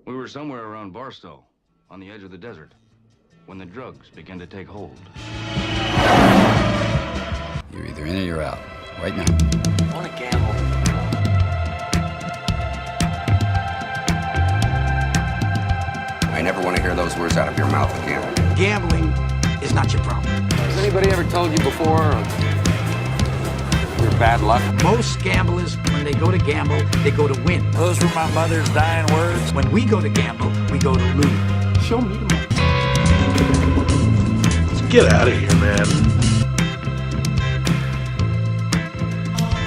We were somewhere around Barstow, on the edge of the desert, when the drugs began to take hold. You're either in or you're out. Right now. I want to gamble. I never want to hear those words out of your mouth again. Gambling is not your problem. Has anybody ever told you before you're bad luck? Most gamblers, when they go to gamble, they go to win. Those were my mother's dying words. When we go to gamble, we go to lose. Show me the money. Get out of here, man.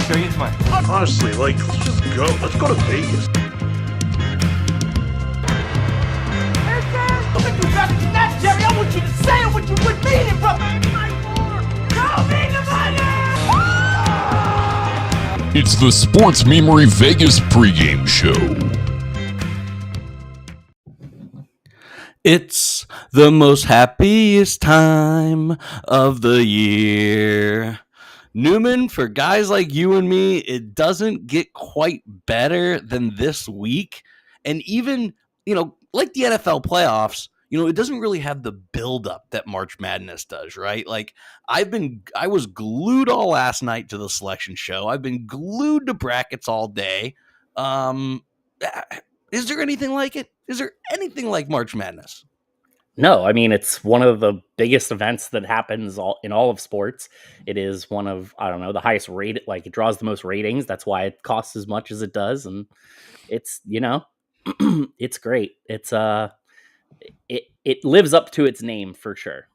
Show you the money. Honestly, let's just go. Let's go to Vegas. Look at you back in that, Jerry. I want you to say it what you would mean it, brother. Show me the money! It's the Sports Memory Vegas pregame show. It's the most happiest time of the year. Newman, for guys like you and me, it doesn't get quite better than this week. And even, like the NFL playoffs, it doesn't really have the buildup that March Madness does, right? Like I was glued all last night to the selection show. I've been glued to brackets all day. Is there anything like it? Is there anything like March Madness? No, I mean, it's one of the biggest events that happens in all of sports. It is one of, the highest rated, like it draws the most ratings. That's why it costs as much as it does. And it's, it's great. It's, it lives up to its name for sure.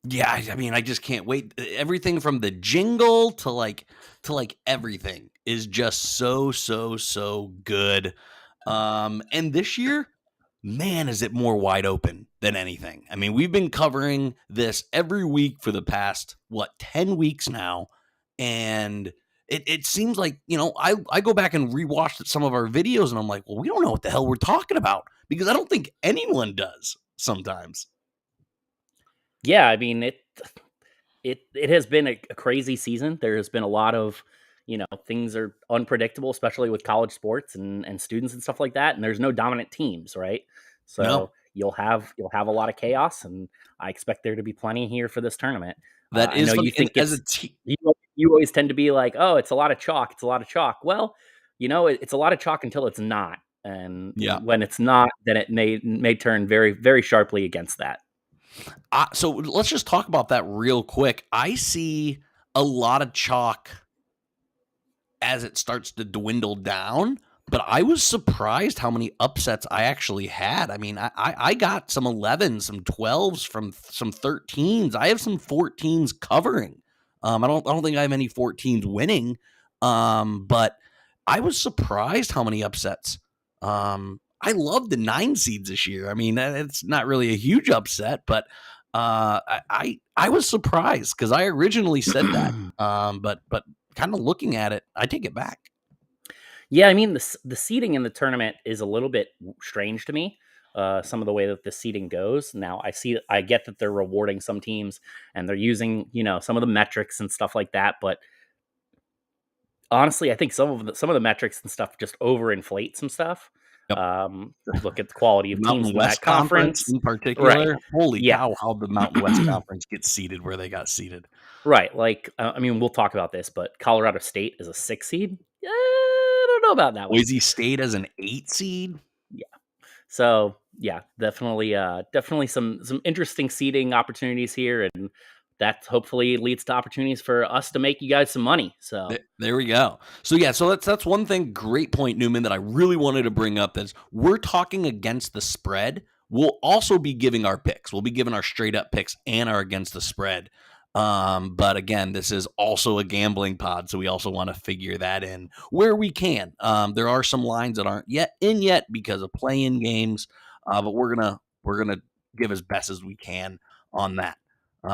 Yeah, I mean, I just can't wait. Everything from the jingle to everything is just so good. And this year, man, is it more wide open than anything. I mean, we've been covering this every week for the past, 10 weeks now. And it seems like, I go back and rewatch some of our videos and I'm like, well, we don't know what the hell we're talking about because I don't think anyone does sometimes. Yeah, I mean, it has been a crazy season. There has been a lot of, things are unpredictable, especially with college sports and students and stuff like that. And there's no dominant teams, right? So you'll have a lot of chaos, and I expect there to be plenty here for this tournament. That is, I know you think you always tend to be like, oh, it's a lot of chalk. It's a lot of chalk. Well, it's a lot of chalk until it's not. And when it's not, then it may turn very, very sharply against that. So let's just talk about that real quick. I see a lot of chalk as it starts to dwindle down, but I was surprised how many upsets I actually had. I mean, I got some 11s, some 12s, from some 13s. I have some 14s covering. I don't think I have any 14s winning, but I was surprised how many upsets. I love the 9 seeds this year. I mean, it's not really a huge upset, but I was surprised because I originally said that. But kind of looking at it, I take it back. Yeah, I mean, the seeding in the tournament is a little bit strange to me. Some of the way that the seeding goes. Now, I get that they're rewarding some teams and they're using, some of the metrics and stuff like that. But honestly, I think some of the metrics and stuff just overinflate some stuff. Yep. Look at the quality of Mountain teams in West that conference in particular. Right. Holy cow, how the Mountain West Conference gets seeded where they got seeded. Right. Like, I mean, we'll talk about this, but Colorado State is a 6 seed. I don't know about that one. Boise State as an 8 seed. Yeah. So yeah, definitely some interesting seeding opportunities here, and that hopefully leads to opportunities for us to make you guys some money. So there we go. So yeah, so that's one thing. Great point, Newman, that I really wanted to bring up is we're talking against the spread. We'll also be giving our picks. We'll be giving our straight up picks and our against the spread. But again, this is also a gambling pod, so we also want to figure that in where we can. There are some lines that aren't yet because of play-in games, but we're gonna give as best as we can on that.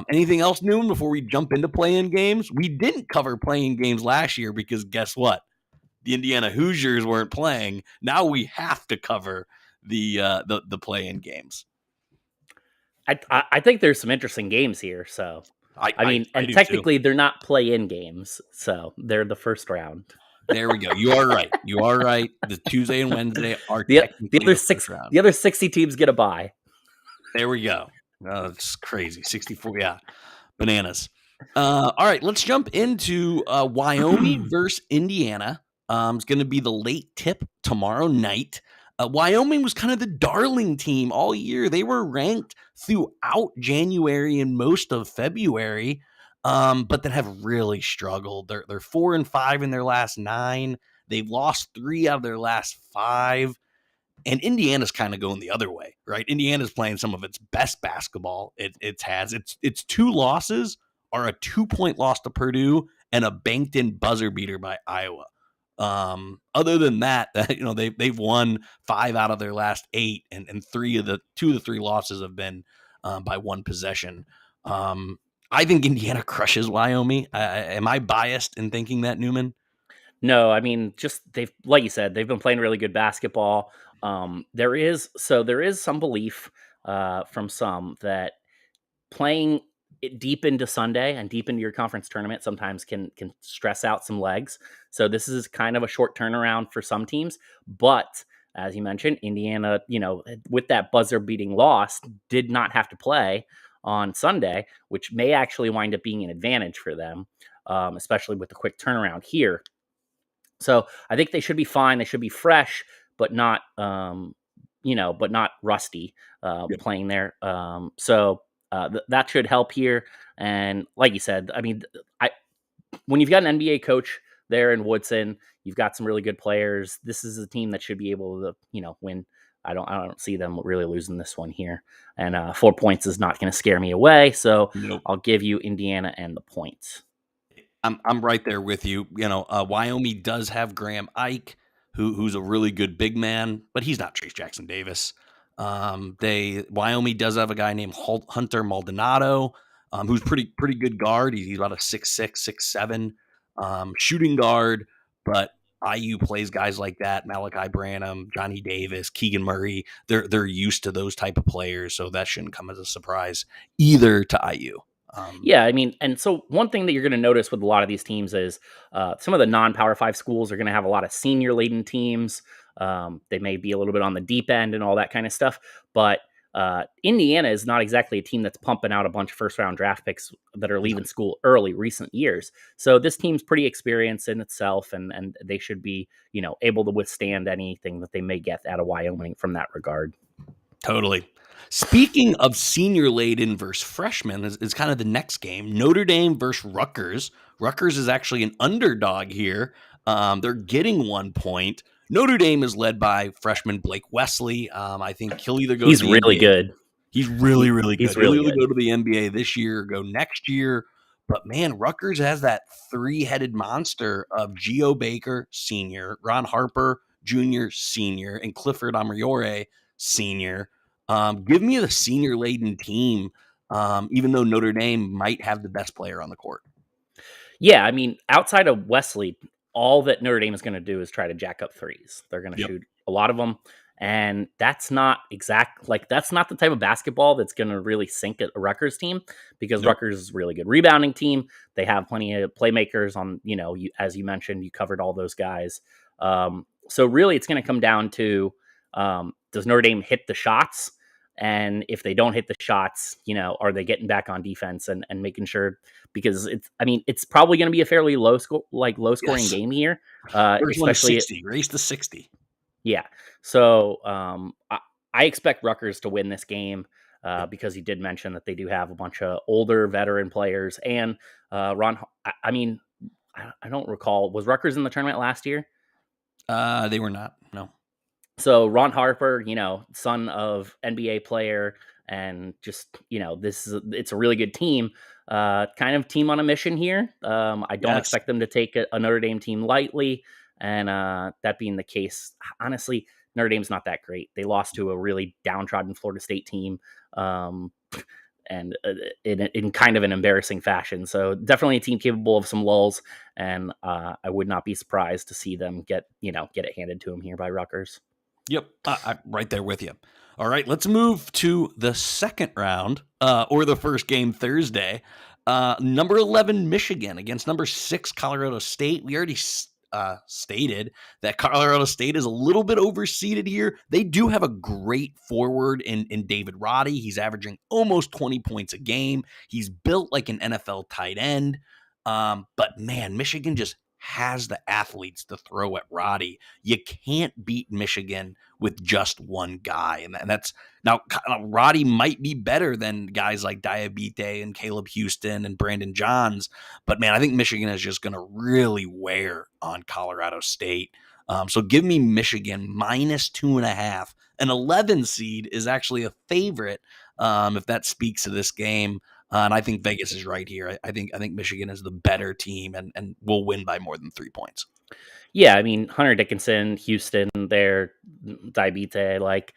Anything else, Newman, before we jump into play-in games? We didn't cover play-in games last year because guess what? The Indiana Hoosiers weren't playing. Now we have to cover the play-in games. I think there's some interesting games here. So I mean, technically they're not play-in games, so they're the first round. There we go. You are right. You are right. The Tuesday and Wednesday are The technically other first round. the other 60 teams get a bye. There we go. It's crazy. 64. Yeah. Bananas. All right. Let's jump into Wyoming versus Indiana. It's going to be the late tip tomorrow night. Wyoming was kind of the darling team all year. They were ranked throughout January and most of February, but then have really struggled. They're 4-5 in their last 9. They've lost 3 out of their last 5. And Indiana's kind of going the other way, right? Indiana's playing some of its best basketball it has. Its 2 losses are a 2-point loss to Purdue and a banked-in buzzer beater by Iowa. Other than that, they've won 5 out of their last 8, and 2 of the 3 losses have been by 1 possession. I think Indiana crushes Wyoming. Am I biased in thinking that, Newman? No, I mean, just like you said, they've been playing really good basketball. There is some belief from some that playing it deep into Sunday and deep into your conference tournament sometimes can stress out some legs. So this is kind of a short turnaround for some teams. But as you mentioned, Indiana, with that buzzer beating loss, did not have to play on Sunday, which may actually wind up being an advantage for them, especially with the quick turnaround here. So I think they should be fine. They should be fresh, but not, but not rusty playing there. That should help here. And like you said, I mean, when you've got an NBA coach there in Woodson, you've got some really good players. This is a team that should be able to, win. I don't see them really losing this one here. And 4 points is not going to scare me away. So nope. I'll give you Indiana and the points. I'm right there with you. Wyoming does have Graham Ike, who's a really good big man, but he's not Trace Jackson Davis. Wyoming does have a guy named Hunter Maldonado, who's pretty good guard. He's about a 6'6", 6'7", shooting guard, but IU plays guys like that: Malachi Branham, Johnny Davis, Keegan Murray. They're used to those type of players, so that shouldn't come as a surprise either to IU. Yeah, I mean, and so one thing that you're going to notice with a lot of these teams is some of the non-Power 5 schools are going to have a lot of senior-laden teams. They may be a little bit on the deep end and all that kind of stuff, but Indiana is not exactly a team that's pumping out a bunch of first-round draft picks that are leaving school early recent years. So this team's pretty experienced in itself, and they should be, able to withstand anything that they may get out of Wyoming from that regard. Totally. Speaking of senior laden versus freshmen is kind of the next game. Notre Dame versus Rutgers. Rutgers is actually an underdog here. They're getting 1 point. Notre Dame is led by freshman Blake Wesley. I think he'll either go He's to the really NBA. good. He's really, really good. He's really he'll either good. go to the NBA this year or go next year. But man, Rutgers has that 3-headed monster of Geo Baker, senior, Ron Harper, junior, senior, and Clifford Amariore, senior. Give me the senior-laden team, even though Notre Dame might have the best player on the court. Yeah, I mean, outside of Wesley, all that Notre Dame is going to do is try to jack up threes. They're going to shoot a lot of them, and that's not that's not the type of basketball that's going to really sink a Rutgers team, because Rutgers is a really good rebounding team. They have plenty of playmakers on, as you mentioned, you covered all those guys. So really, it's going to come down to, does Notre Dame hit the shots? And if they don't hit the shots, are they getting back on defense and making sure, because it's probably going to be a fairly low scoring game here. Especially 60, race to 60. Yeah. So I expect Rutgers to win this game because you did mention that they do have a bunch of older veteran players, and Ron. I don't recall, was Rutgers in the tournament last year? They were not. No. So Ron Harper, son of NBA player, and just, it's a really good team, kind of team on a mission here. I don't expect them to take a Notre Dame team lightly. And that being the case, honestly, Notre Dame's not that great. They lost to a really downtrodden Florida State team, and in kind of an embarrassing fashion. So definitely a team capable of some lulls. And I would not be surprised to see them get it handed to them here by Rutgers. Yep, I'm right there with you. All right, let's move to the second round, or the first game Thursday. Number 11 Michigan against number 6 Colorado State. We already stated that Colorado State is a little bit overseeded here. They do have a great forward in David Roddy. He's averaging almost 20 points a game. He's built like an NFL tight end. But man, Michigan just has the athletes to throw at Roddy. You can't beat Michigan with just one guy. And that's now Roddy might be better than guys like Diabite and Caleb Houston and Brandon Johns. But man, I think Michigan is just going to really wear on Colorado State. So give me Michigan minus 2.5. An 11 seed is actually a favorite if that speaks to this game. And I think Vegas is right here. I think Michigan is the better team and will win by more than 3 points. Yeah, I mean, Hunter Dickinson, Houston, they're Diabite.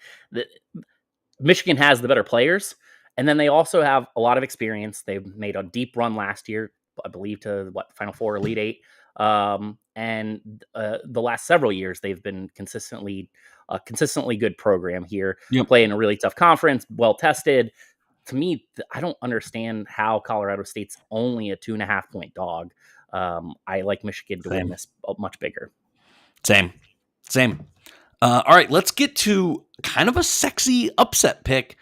Michigan has the better players, and then they also have a lot of experience. They've made a deep run last year, I believe, to Final Four, Elite Eight. And the last several years, they've been consistently good program here. Yep. Playing a really tough conference, well tested. To me, I don't understand how Colorado State's only a 2.5 point dog. I like Michigan to win this much bigger. Same. All right, let's get to kind of a sexy upset pick,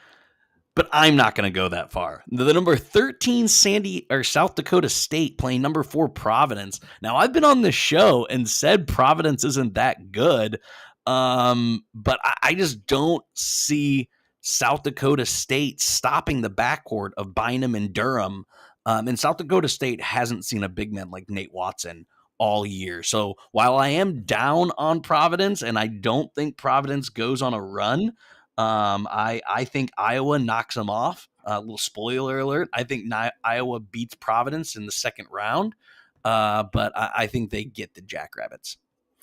but I'm not going to go that far. The number 13 South Dakota State playing number 4 Providence. Now, I've been on this show and said Providence isn't that good, but I just don't see South Dakota State stopping the backcourt of Bynum and Durham. And South Dakota State hasn't seen a big man like Nate Watson all year. So while I am down on Providence and I don't think Providence goes on a run, I think Iowa knocks them off. A little spoiler alert. I think Iowa beats Providence in the second round, but I think they get the Jackrabbits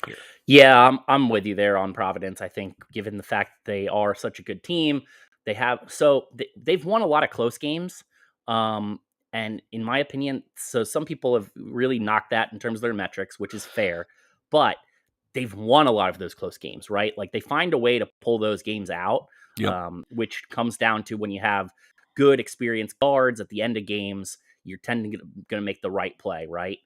here. Yeah, I'm with you there on Providence. I think given the fact they are such a good team, they've won a lot of close games. And in my opinion, so some people have really knocked that in terms of their metrics, which is fair, but they've won a lot of those close games, right? Like they find a way to pull those games out, which comes down to when you have good experienced guards at the end of games, you're tending going to make the right play, right?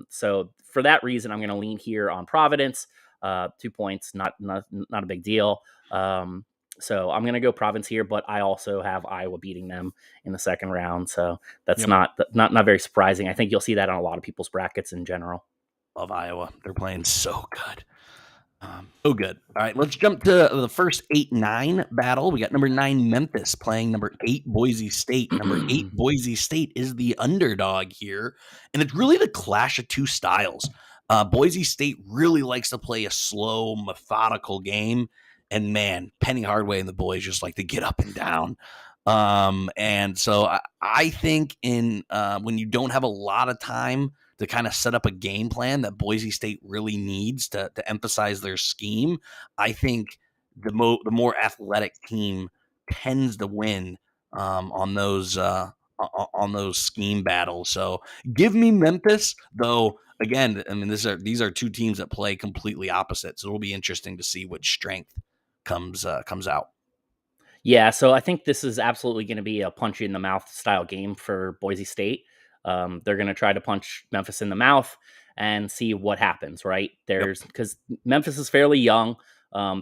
So for that reason, I'm going to lean here on Providence. 2 points, not a big deal. So I'm going to go Providence here, but I also have Iowa beating them in the second round. So that's not very surprising. I think you'll see that on a lot of people's brackets in general. Love Iowa. They're playing so good. So good. All right, let's jump to the first 8-9 battle. We got number 9 Memphis playing number 8 Boise State. Number 8 Boise State is the underdog here, and it's really the clash of two styles. Boise State really likes to play a slow, methodical game, and man, Penny Hardaway and the boys just like to get up and down. And so I think when you don't have a lot of time to kind of set up a game plan that Boise State really needs to emphasize their scheme, I think the more athletic team tends to win on those scheme battles. So give me Memphis, though. Again, I mean, these are two teams that play completely opposite, so it'll be interesting to see which strength comes out. Yeah, so I think this is absolutely going to be a punch you in the mouth style game for Boise State. They're going to try to punch Memphis in the mouth and see what happens, right? Because Memphis is fairly young.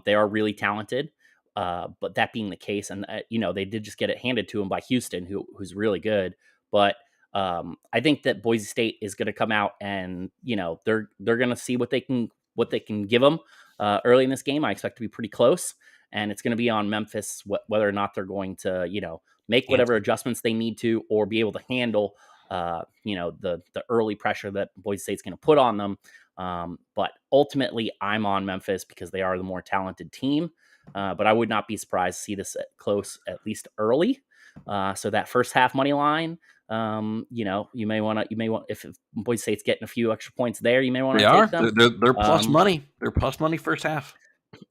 They are really talented. But that being the case, and they did just get it handed to them by Houston, who's really good. But I think that Boise State is going to come out and they're going to see what they can give them early in this game. I expect to be pretty close, and it's going to be on Memphis whether or not they're going to make whatever adjustments they need to, or be able to handle the early pressure that Boise State's going to put on them. But ultimately, I'm on Memphis because they are the more talented team. But I would not be surprised to see this close at least early. So that first half money line, you may want if Boise State's getting a few extra points there, you may want to take them. They're plus money. They're plus money first half.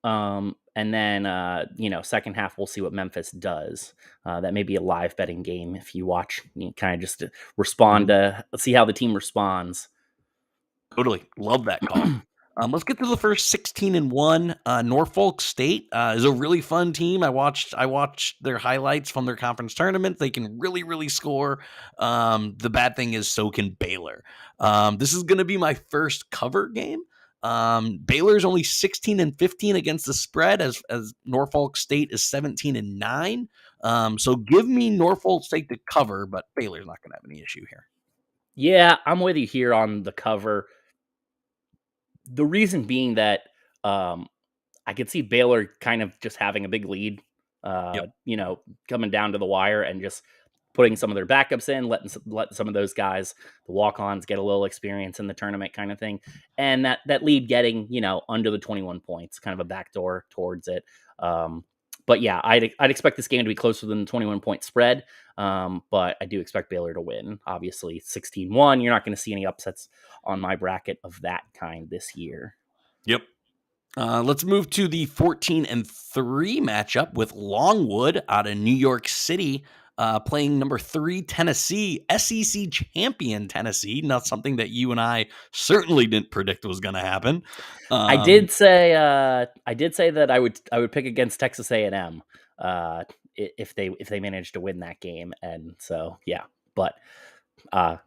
And then, second half, we'll see what Memphis does. That may be a live betting game. If you watch, you kind of just respond to see how the team responds. Totally. Love that call. Let's get to the first 16-1. Norfolk State is a really fun team. I watched their highlights from their conference tournament. They can really, really score. The bad thing is so can Baylor. This is going to be my first cover game. Baylor's only 16-15 against the spread, as Norfolk State is 17-9. So give me Norfolk State to cover, but Baylor's not going to have any issue here. Yeah, I'm with you here on the cover. The reason being that I could see Baylor kind of just having a big lead, coming down to the wire and just putting some of their backups in, letting some of those guys, the walk-ons, get a little experience in the tournament kind of thing. And that lead getting, under the 21 points, kind of a backdoor towards it. But yeah, I'd expect this game to be closer than the 21-point spread. But I do expect Baylor to win. Obviously, 16-1. You're not going to see any upsets on my bracket of that kind this year. Yep. Let's move to the 14-3 matchup with Longwood out of New York City, playing number 3 Tennessee, SEC champion Tennessee. Not something that you and I certainly didn't predict was going to happen. I did say that I would pick against Texas A&M if they managed to win that game, and so yeah. But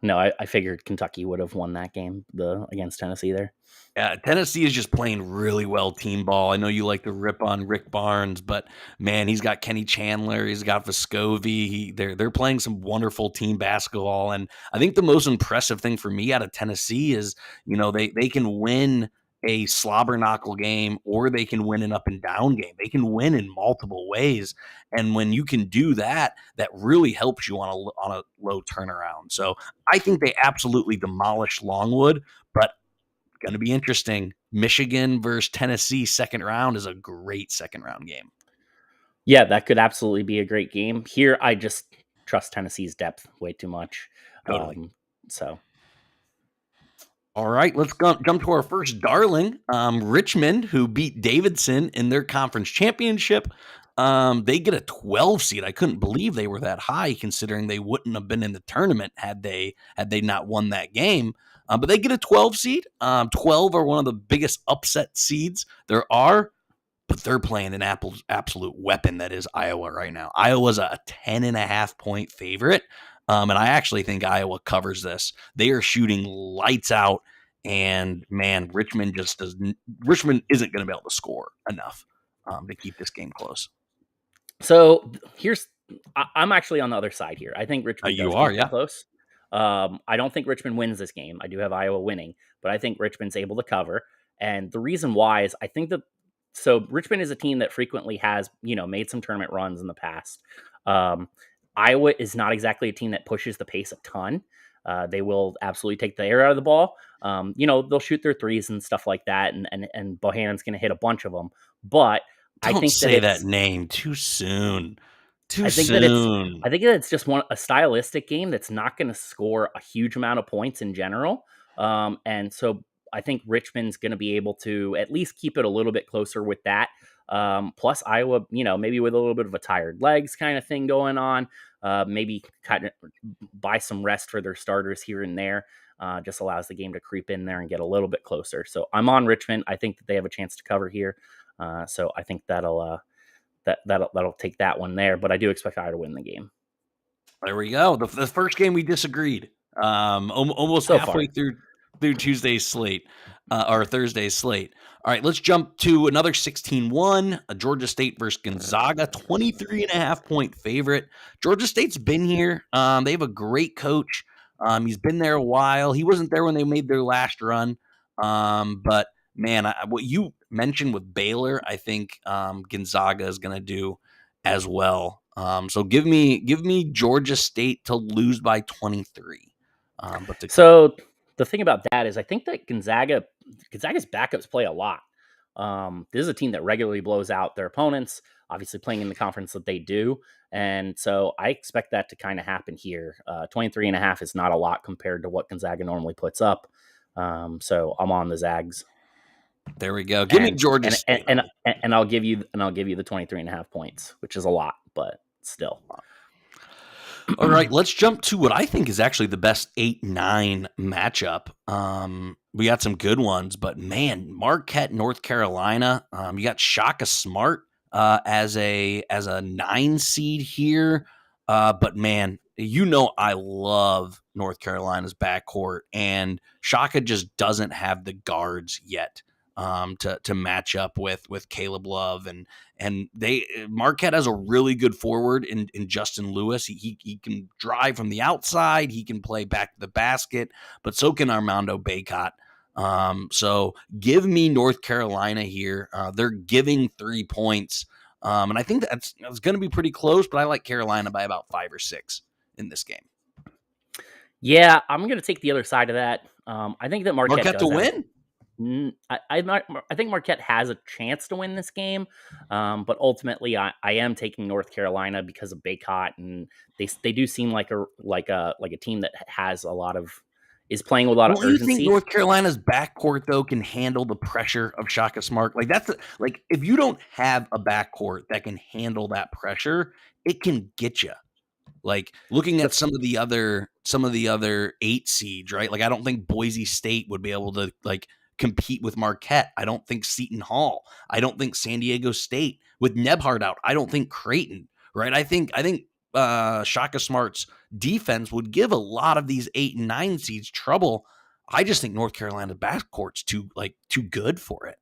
no, I figured Kentucky would have won that game against Tennessee there. Yeah, Tennessee is just playing really well team ball. I know you like to rip on Rick Barnes, but man, he's got Kenny Chandler, he's got Vescovi. They're playing some wonderful team basketball, and I think the most impressive thing for me out of Tennessee is they can win a slobber knockle game, or they can win an up and down game. They can win in multiple ways, and when you can do that, that really helps you on a low turnaround. So I think they absolutely demolished Longwood, but going to be interesting. Michigan versus Tennessee second round is a great second round game. Yeah, that could absolutely be a great game. Here, I just trust Tennessee's depth way too much. Totally. So. All right, let's jump to our first darling, Richmond, who beat Davidson in their conference championship. They get a 12 seed. I couldn't believe they were that high, considering they wouldn't have been in the tournament had they not won that game. But they get a 12 seed. 12 are one of the biggest upset seeds there are, but they're playing an absolute weapon that is Iowa right now. Iowa's a 10.5 point favorite. And I actually think Iowa covers this. They are shooting lights out, and man, Richmond isn't going to be able to score enough to keep this game close. So I'm actually on the other side here. I think Richmond close. I don't think Richmond wins this game. I do have Iowa winning, but I think Richmond's able to cover. And the reason why is I think so Richmond is a team that frequently has, made some tournament runs in the past. Iowa is not exactly a team that pushes the pace a ton. They will absolutely take the air out of the ball. They'll shoot their threes and stuff like that. And Bohannon's going to hit a bunch of them, but I think say that name too soon. I think that it's just a stylistic game that's not going to score a huge amount of points in general. And so I think Richmond's going to be able to at least keep it a little bit closer with that. Plus Iowa, maybe with a little bit of a tired legs kind of thing going on, maybe kind of buy some rest for their starters here and there. Just allows the game to creep in there and get a little bit closer. So I'm on Richmond. I think that they have a chance to cover here. So I think that'll take that one there, but I do expect Iowa to win the game. There we go. The first game we disagreed. Almost so halfway through Tuesday's slate or Thursday's slate. All right, let's jump to another 16-1. Georgia State versus Gonzaga, 23.5 point favorite. Georgia State's been here. They have a great coach. He's been there a while. He wasn't there when they made their last run. But man, what you mentioned with Baylor, I think Gonzaga is going to do as well. So give me Georgia State to lose by 23. So the thing about that is I think that Gonzaga's backups play a lot. This is a team that regularly blows out their opponents, obviously playing in the conference that they do. And so I expect that to kind of happen here. 23.5 is not a lot compared to what Gonzaga normally puts up. So I'm on the Zags. There we go. Give me Georgia State. And I'll give you the 23.5 points, which is a lot, but still. All right, let's jump to what I think is actually the best 8-9 matchup. We got some good ones, but man, Marquette, North Carolina. You got Shaka Smart as a 9 seed here, but man, I love North Carolina's backcourt, and Shaka just doesn't have the guards yet to match up with Caleb Love, and Marquette has a really good forward in Justin Lewis. He can drive from the outside, he can play back to the basket, but so can Armando Bacot. So give me North Carolina here. They're giving 3 points. And I think that's going to be pretty close, but I like Carolina by about 5 or 6 in this game. Yeah, I'm going to take the other side of that. I think that Marquette to win? I think Marquette has a chance to win this game, but ultimately I am taking North Carolina because of Bacot, and they do seem like a team that has is playing with a lot of urgency. You think North Carolina's backcourt though can handle the pressure of Shaka Smart? If you don't have a backcourt that can handle that pressure, it can get you. Like looking at some of the other 8 seeds, right? Like I don't think Boise State would be able to compete with Marquette. I don't think Seton Hall. I don't think San Diego State with Nebhard out. I don't think Creighton, right? I think Shaka Smart's defense would give a lot of these 8 and 9 seeds trouble. I just think North Carolina's backcourt's too good for it.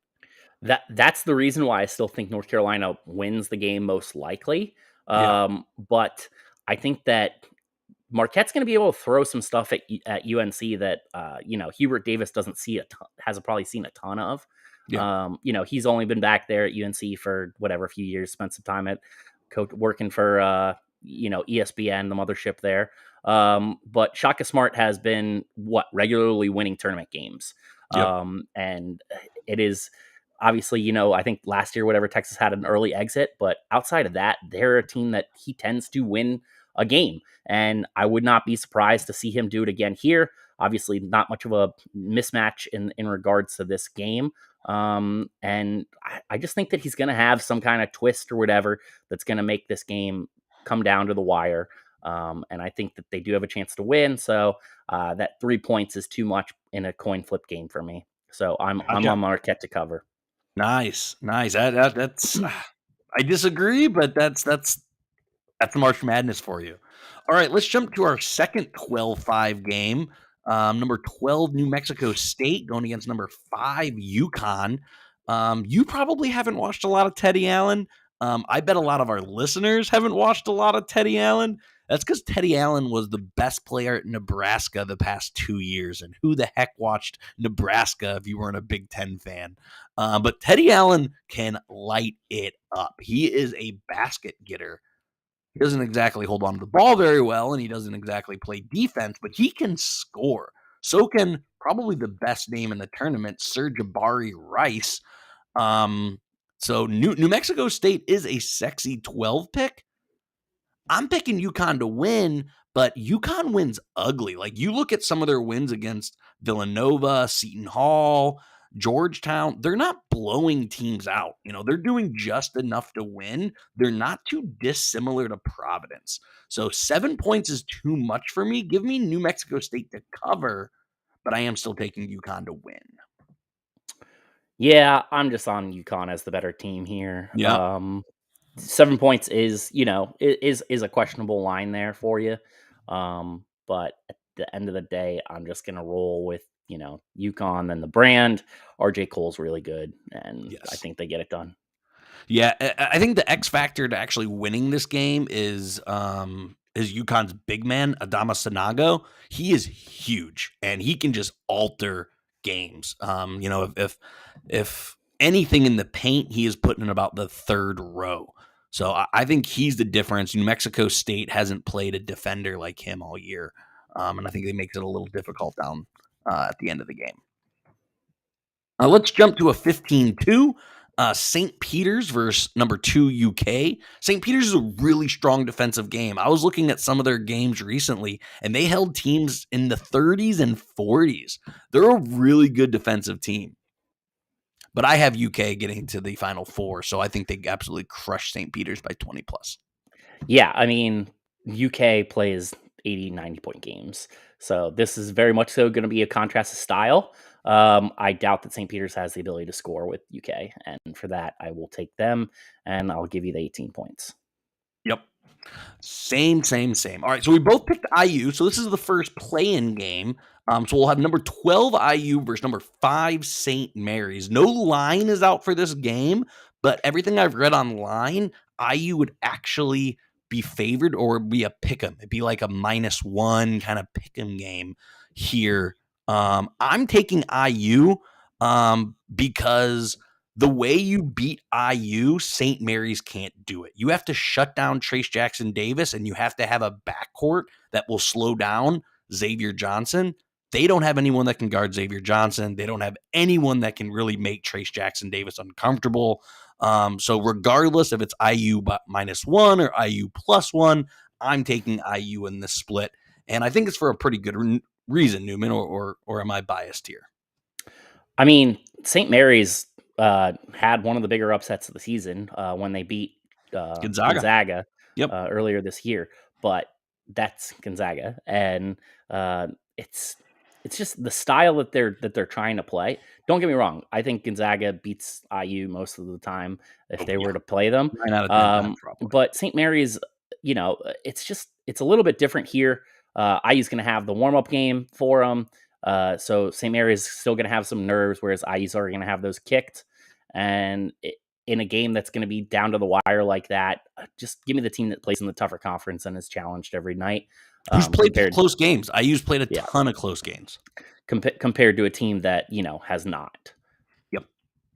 That's the reason why I still think North Carolina wins the game most likely. But I think that Marquette's going to be able to throw some stuff at UNC that Hubert Davis hasn't probably seen a ton of. Yeah. He's only been back there at UNC for a few years, spent some time at working for ESPN, the mothership there. But Shaka Smart has been regularly winning tournament games. Yep. And it is obviously, I think last year, Texas had an early exit, but outside of that, they're a team that he tends to win a game. And I would not be surprised to see him do it again here. Obviously not much of a mismatch in regards to this game. And I just think that he's going to have some kind of twist or whatever that's going to make this game come down to the wire. And I think that they do have a chance to win. So that 3 points is too much in a coin flip game for me. So I'm on Marquette to cover. Nice. That's I disagree, but that's March Madness for you. All right, let's jump to our second 12-5 game. Number 12, New Mexico State going against number 5, UConn. You probably haven't watched a lot of Teddy Allen. I bet a lot of our listeners haven't watched a lot of Teddy Allen. That's because Teddy Allen was the best player at Nebraska the past 2 years. And who the heck watched Nebraska if you weren't a Big Ten fan? But Teddy Allen can light it up. He is a basket getter. He doesn't exactly hold on to the ball very well, and he doesn't exactly play defense, but he can score. So can probably the best name in the tournament, Sir-Jabari Rice. So New Mexico State is a sexy 12 pick. I'm picking UConn to win, but UConn wins ugly. Like you look at some of their wins against Villanova, Seton Hall, Georgetown, they're not blowing teams out. They're doing just enough to win. They're not too dissimilar to Providence. So 7 points is too much for me. Give me New Mexico State to cover, but I am still taking UConn to win. Yeah, I'm just on UConn as the better team here. Yeah. 7 points is a questionable line there for you. But at the end of the day, I'm just going to roll with, UConn and the brand. RJ Cole's really good, and yes. I think they get it done. Yeah, I think the X factor to actually winning this game is UConn's big man, Adama Sanago. He is huge, and he can just alter games. If anything in the paint, he is putting in about the third row. So I think he's the difference. New Mexico State hasn't played a defender like him all year, and I think it makes it a little difficult down at the end of the game. Let's jump to a 15-2. St. Peter's versus number 2 UK. St. Peter's is a really strong defensive game. I was looking at some of their games recently, and they held teams in the 30s and 40s. They're a really good defensive team. But I have UK getting to the Final Four, so I think they absolutely crush St. Peter's by 20 plus. Yeah, I mean, UK plays 80, 90-point games. So this is very much so going to be a contrast of style. I doubt that St. Peter's has the ability to score with UK, and for that, I will take them, and I'll give you the 18 points. Yep. Same. All right, so we both picked IU. So this is the first play-in game. So we'll have number 12 IU versus number 5 St. Mary's. No line is out for this game, but everything I've read online, IU would actually be favored or be a pick'em. It'd be like a -1 kind of pick'em game here. I'm taking IU because the way you beat IU, St. Mary's can't do it. You have to shut down Trace Jackson Davis, and you have to have a backcourt that will slow down Xavier Johnson. They don't have anyone that can guard Xavier Johnson. They don't have anyone that can really make Trace Jackson Davis uncomfortable. So regardless if it's IU -1 or IU +1, I'm taking IU in this split. And I think it's for a pretty good reason, Newman, or am I biased here? I mean, St. Mary's had one of the bigger upsets of the season when they beat Gonzaga earlier this year, but that's Gonzaga, and it's just the style that they're trying to play. Don't get me wrong; I think Gonzaga beats IU most of the time if they were to play them. But St. Mary's, it's a little bit different here. IU's going to have the warm up game for them. So St. Mary's is still going to have some nerves, whereas IU's are going to have those kicked. And in a game that's going to be down to the wire like that, just give me the team that plays in the tougher conference and is challenged every night. Who's played close games? IU's played a ton of close games compared to a team that has not. Yep.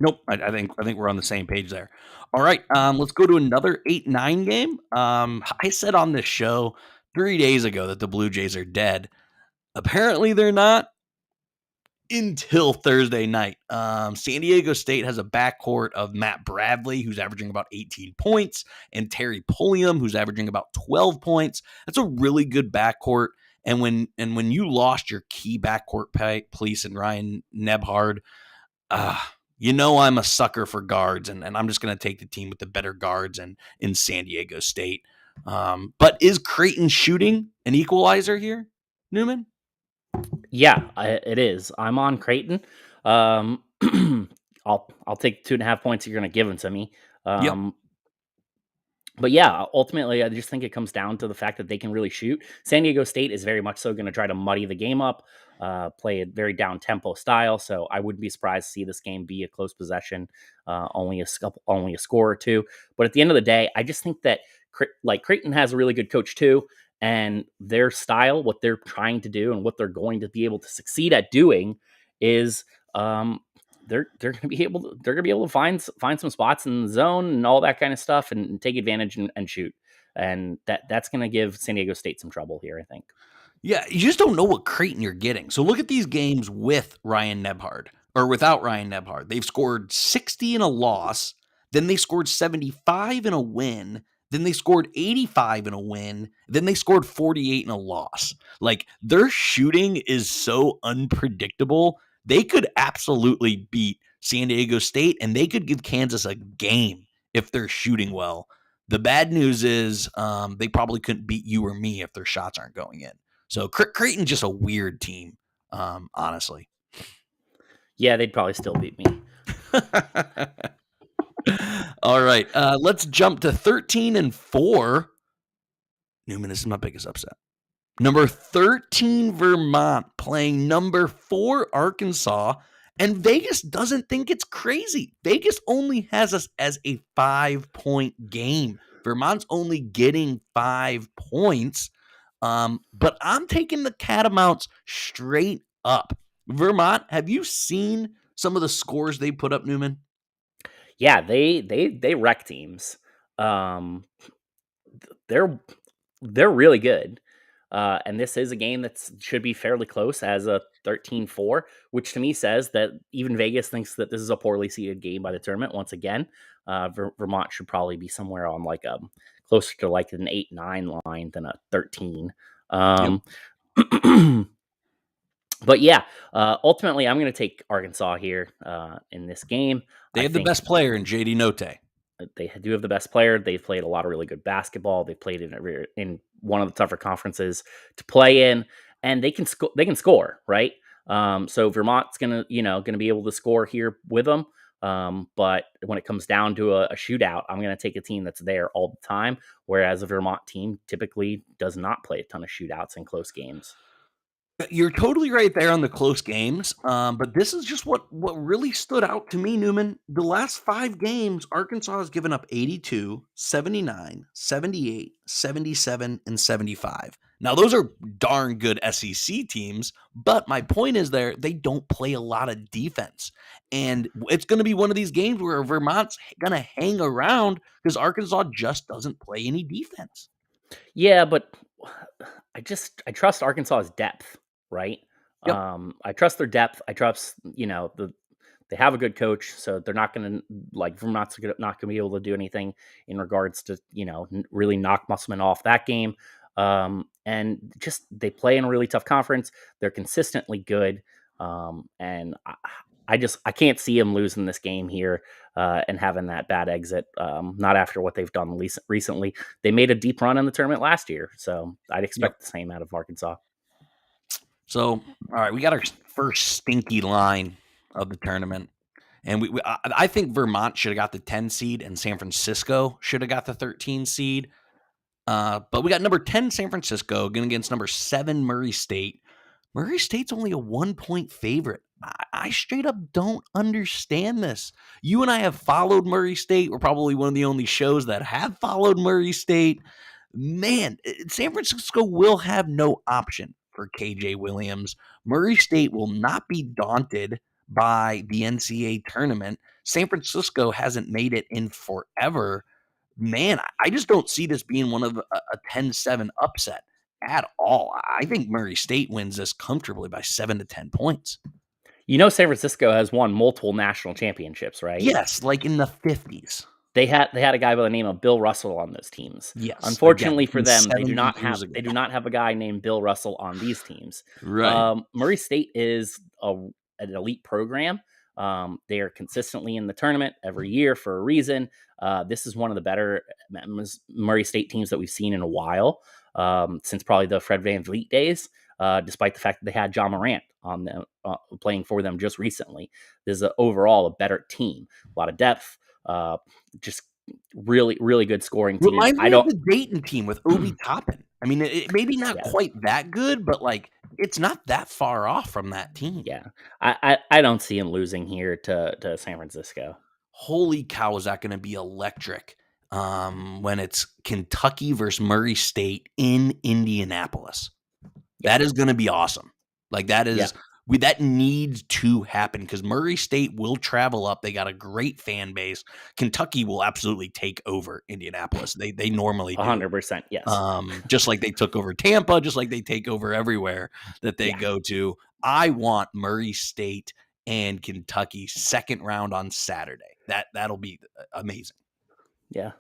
Nope. I think we're on the same page there. All right. Let's go to another 8-9 game. I said on this show 3 days ago that the Blue Jays are dead. Apparently they're not until Thursday night. San Diego State has a backcourt of Matt Bradley, who's averaging about 18 points, and Terry Pulliam, who's averaging about 12 points. That's a really good backcourt. And when you lost your key backcourt piece in Ryan Nebhard, I'm a sucker for guards, and I'm just going to take the team with the better guards in San Diego State. But is Creighton shooting an equalizer here, Newman? Yeah, it is. I'm on Creighton. I'll take 2.5 points you're going to give them to me. But yeah, ultimately, I just think it comes down to the fact that they can really shoot. San Diego State is very much so going to try to muddy the game up, play a very down-tempo style. So I wouldn't be surprised to see this game be a close possession, only a score or two. But at the end of the day, I just think that Creighton has a really good coach too. And their style, what they're trying to do and what they're going to be able to succeed at doing is they're going to be able to find some spots in the zone and all that kind of stuff and take advantage and shoot. And that's going to give San Diego State some trouble here, I think. Yeah, you just don't know what Creighton you're getting. So look at these games with Ryan Nebhard or without Ryan Nebhard. They've scored 60 in a loss, then they scored 75 in a win. Then they scored 85 in a win. Then they scored 48 in a loss. Like, their shooting is so unpredictable. They could absolutely beat San Diego State, and they could give Kansas a game if they're shooting well. The bad news is they probably couldn't beat you or me if their shots aren't going in. So Creighton's just a weird team, honestly. Yeah, they'd probably still beat me. All right, let's jump to 13-4. Newman, this is my biggest upset. Number 13, Vermont, playing number 4, Arkansas, and Vegas doesn't think it's crazy. Vegas only has us as a 5-point game. Vermont's only getting 5 points, but I'm taking the Catamounts straight up. Vermont, have you seen some of the scores they put up, Newman? Yeah, they wreck teams. They're really good. And this is a game that should be fairly close as a 13-4, which to me says that even Vegas thinks that this is a poorly seeded game by the tournament. Once again, Vermont should probably be somewhere on like closer to like an 8-9 line than a 13. But yeah, ultimately, I'm going to take Arkansas here in this game. They have the best player in J.D. Note. They do have the best player. They've played a lot of really good basketball. They played in one of the tougher conferences to play in, and they can score, right? So Vermont's gonna be able to score here with them. But when it comes down to a shootout, I'm going to take a team that's there all the time, whereas a Vermont team typically does not play a ton of shootouts and close games. You're totally right there on the close games, but this is just what really stood out to me, Newman. The last 5 games, Arkansas has given up 82, 79, 78, 77, and 75. Now, those are darn good SEC teams, but my point is they don't play a lot of defense. And it's going to be one of these games where Vermont's going to hang around because Arkansas just doesn't play any defense. Yeah, but I trust Arkansas's depth, right? Yep. I trust their depth. I trust, they have a good coach, so they're not going to Vermont's not going to be able to do anything in regards to, really knock Musselman off that game. And just they play in a really tough conference. They're consistently good. And I can't see them losing this game here and having that bad exit. Not after what they've done recently. They made a deep run in the tournament last year, so I'd expect the same out of Arkansas. So, all right, we got our first stinky line of the tournament. And I think Vermont should have got the 10 seed and San Francisco should have got the 13 seed. But we got number 10 San Francisco going against number 7 Murray State. Murray State's only a 1-point favorite. I straight up don't understand this. You and I have followed Murray State. We're probably one of the only shows that have followed Murray State. Man, San Francisco will have no option for KJ Williams. Murray State will not be daunted by the NCAA tournament. San Francisco hasn't made it in forever. Man, I just don't see this being one of a 10-7 upset at all. I think Murray State wins this comfortably by 7 to 10 points. San Francisco has won multiple national championships, right? Yes, like in the 50s. They had a guy by the name of Bill Russell on those teams. Yes. Unfortunately for them, they do not have a guy named Bill Russell on these teams. Right. Murray State is an elite program. They are consistently in the tournament every year for a reason. This is one of the better Murray State teams that we've seen in a while, since probably the Fred VanVleet days, despite the fact that they had John Morant on them playing for them just recently. This is overall a better team, a lot of depth, just really, really good scoring team. Reminds me of the Dayton team with Obi Toppin. I mean, it maybe not quite that good, but it's not that far off from that team. Yeah, I don't see him losing here to San Francisco. Holy cow, is that going to be electric when it's Kentucky versus Murray State in Indianapolis. That is going to be awesome. That needs to happen because Murray State will travel up. They got a great fan base. Kentucky will absolutely take over Indianapolis. They normally do. 100%, yes. Just like they took over Tampa, just like they take over everywhere that they go to. I want Murray State and Kentucky second round on Saturday. That'll be amazing. Yeah.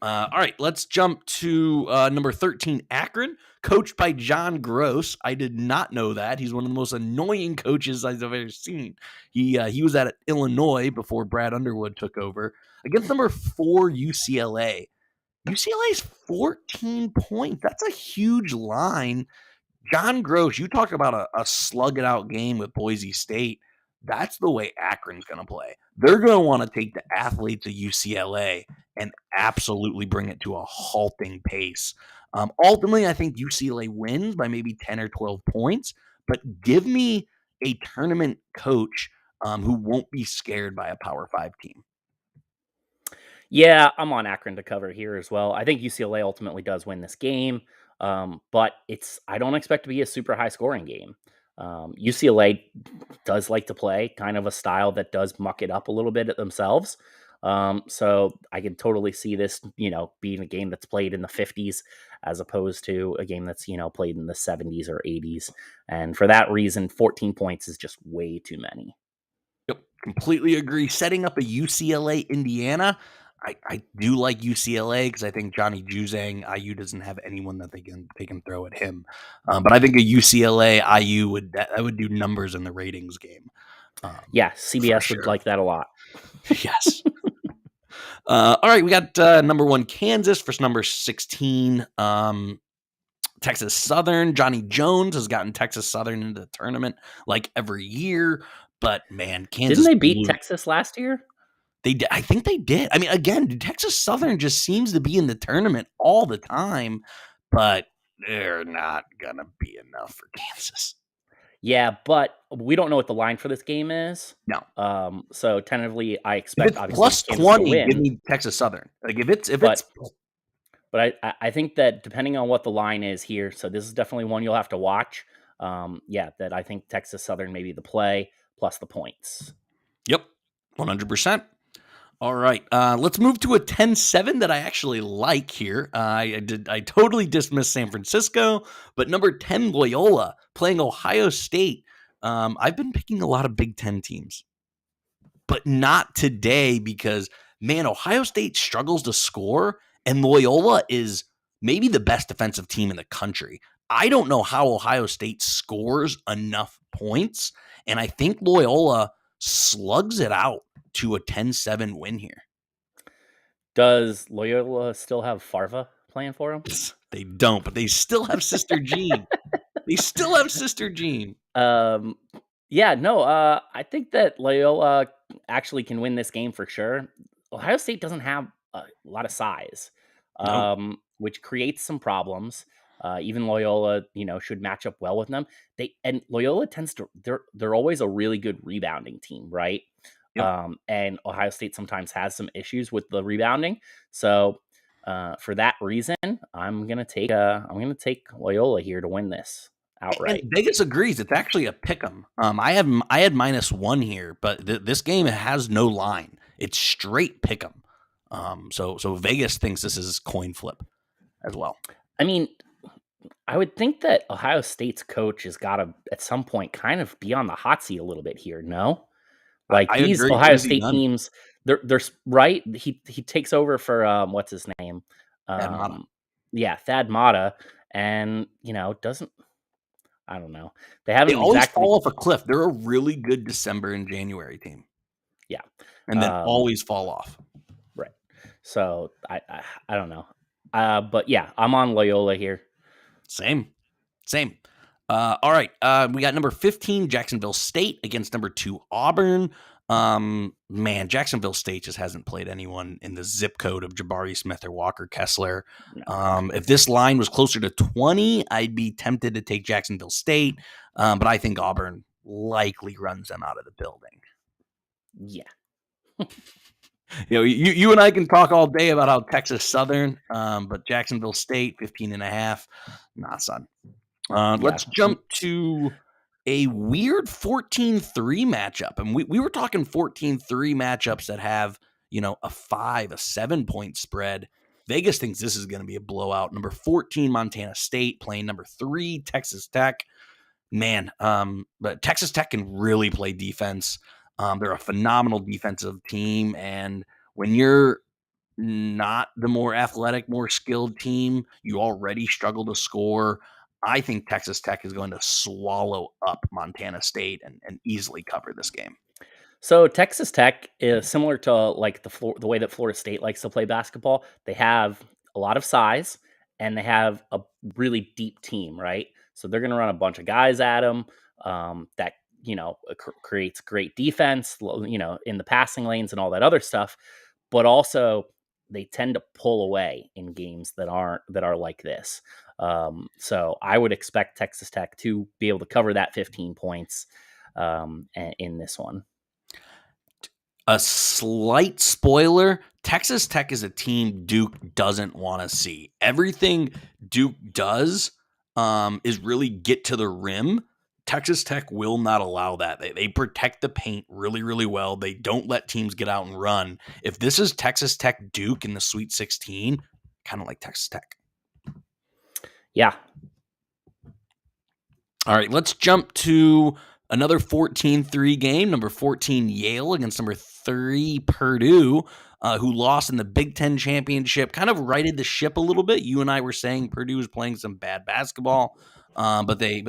All right, let's jump to number 13, Akron, coached by John Gross. I did not know that. He's one of the most annoying coaches I've ever seen. He was at Illinois before Brad Underwood took over. Against number 4, UCLA. UCLA's 14 points. That's a huge line. John Gross, you talk about a slug-it-out game with Boise State. That's the way Akron's going to play. They're going to want to take the athletes of UCLA and absolutely bring it to a halting pace. Ultimately, I think UCLA wins by maybe 10 or 12 points, but give me a tournament coach who won't be scared by a Power 5 team. Yeah, I'm on Akron to cover here as well. I think UCLA ultimately does win this game, but I don't expect to be a super high scoring game. UCLA does like to play kind of a style that does muck it up a little bit at themselves. So I can totally see this, being a game that's played in the 50s as opposed to a game that's, played in the 70s or 80s. And for that reason, 14 points is just way too many. Yep, completely agree. Setting up a UCLA Indiana, I do like UCLA because I think Johnny Juzang, IU doesn't have anyone that they can throw at him. But I think a UCLA IU would do numbers in the ratings game. Yeah, CBS would like that a lot. Yes. All right, we got number 1 Kansas versus number 16 Texas Southern. Johnny Jones has gotten Texas Southern into the tournament like every year. But man, Kansas Didn't they beat Blue, Texas last year? They did. I think they did. I mean, again, Texas Southern just seems to be in the tournament all the time, but they're not gonna be enough for Kansas. Yeah, but we don't know what the line for this game is. No. So tentatively, I If expect it's obviously plus Kansas to 20, win. give me Texas Southern. Like if it's But I think that depending on what the line is here, so this is definitely one you'll have to watch. That I think Texas Southern may be the play plus the points. Yep, 100%. All right, let's move to a 10-7 that I actually like here. I totally dismissed San Francisco, but number 10 Loyola playing Ohio State. I've been picking a lot of Big Ten teams, but not today because, man, Ohio State struggles to score, and Loyola is maybe the best defensive team in the country. I don't know how Ohio State scores enough points, and I think Loyola slugs it out to a 10-7 win here. Does Loyola still have Farva playing for them? They don't, but they still have Sister Jean. They still have Sister Jean. I think that Loyola actually can win this game for sure. Ohio State doesn't have a lot of size, which creates some problems. Even Loyola, should match up well with them. Loyola tends to they're always a really good rebounding team, right? Yep. And Ohio State sometimes has some issues with the rebounding. So for that reason, I'm gonna take Loyola here to win this outright. And Vegas agrees. It's actually a pick 'em. I had -1 here, but this game has no line. It's straight pick 'em. So Vegas thinks this is coin flip as well. I mean, I would think that Ohio State's coach has got to at some point kind of be on the hot seat a little bit here. No, like these agree. Ohio State teams, they're right. He takes over for what's his name? Thad Matta. Yeah, Thad Matta, and doesn't. I don't know. They haven't always fall off a cliff. They're a really good December and January team. Yeah, and then always fall off. Right. So I don't know. But yeah, I'm on Loyola here. Same. All right. We got number 15, Jacksonville State against number 2, Auburn. Man, Jacksonville State just hasn't played anyone in the zip code of Jabari Smith or Walker Kessler. No. If this line was closer to 20, I'd be tempted to take Jacksonville State. But I think Auburn likely runs them out of the building. Yeah. You and I can talk all day about how Texas Southern, but Jacksonville State, 15.5. Nah, son. Let's jump to a weird 14-3 matchup. And we were talking 14-3 matchups that have, a 5, a 7-point spread. Vegas thinks this is going to be a blowout. Number 14, Montana State playing number 3, Texas Tech. Man, but Texas Tech can really play defense. They're a phenomenal defensive team. And when you're not the more athletic, more skilled team, you already struggle to score. I think Texas Tech is going to swallow up Montana State and easily cover this game. So Texas Tech is similar to like the way that Florida State likes to play basketball. They have a lot of size and they have a really deep team, right? So they're going to run a bunch of guys at them that creates great defense, in the passing lanes and all that other stuff. But also they tend to pull away in games that are like this. So I would expect Texas Tech to be able to cover that 15 points in this one. A slight spoiler, Texas Tech is a team Duke doesn't want to see. Everything Duke does is really get to the rim. Texas Tech will not allow that. They protect the paint really, really well. They don't let teams get out and run. If this is Texas Tech Duke in the Sweet 16, kind of like Texas Tech. Yeah. All right, let's jump to another 14-3 game. Number 14, Yale against number 3, Purdue, who lost in the Big Ten championship. Kind of righted the ship a little bit. You and I were saying Purdue was playing some bad basketball. But they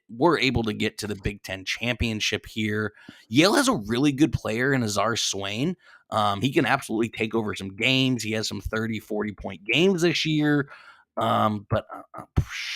were able to get to the Big Ten championship here. Yale has a really good player in Azar Swain. He can absolutely take over some games. He has some 30, 40-point games this year. But I'm